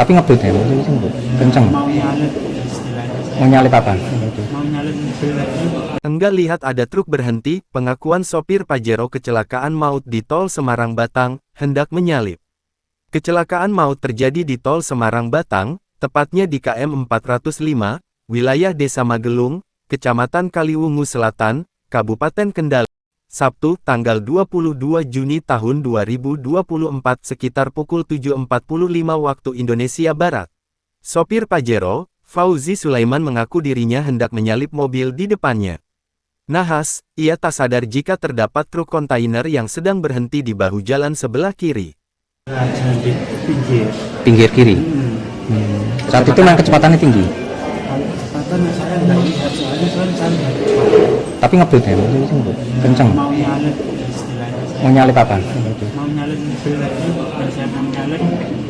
Tapi ngebut ya, maksudnya ngebut. Kenceng. Mau nyalip istilahnya. Mau nyalip apa? Mau nyalip mobil lagi. Enggak lihat ada truk berhenti, pengakuan sopir Pajero kecelakaan maut di tol Semarang-Batang, hendak menyalip. Kecelakaan maut terjadi di tol Semarang-Batang, tepatnya di KM 405, wilayah Desa Magelung, Kecamatan Kaliwungu Selatan, Kabupaten Kendal. Sabtu, tanggal 22 Juni tahun 2024 sekitar pukul 7.45 waktu Indonesia Barat. Sopir Pajero, Fauzi Sulaiman mengaku dirinya hendak menyalip mobil di depannya. Nahas, ia tak sadar jika terdapat truk kontainer yang sedang berhenti di bahu jalan sebelah kiri. Jalan di pinggir. Pinggir kiri. Saat itu memang kecepatannya tinggi. Kalau kecepatan saya nggak lihat soalnya kan saya nggak cepat. Tapi ngebut ya, maksudnya ngebut. Kenceng. Mau nyalip istilahnya. Mau nyalip apa? Mau nyalip mobil lagi dan saya mau nyalip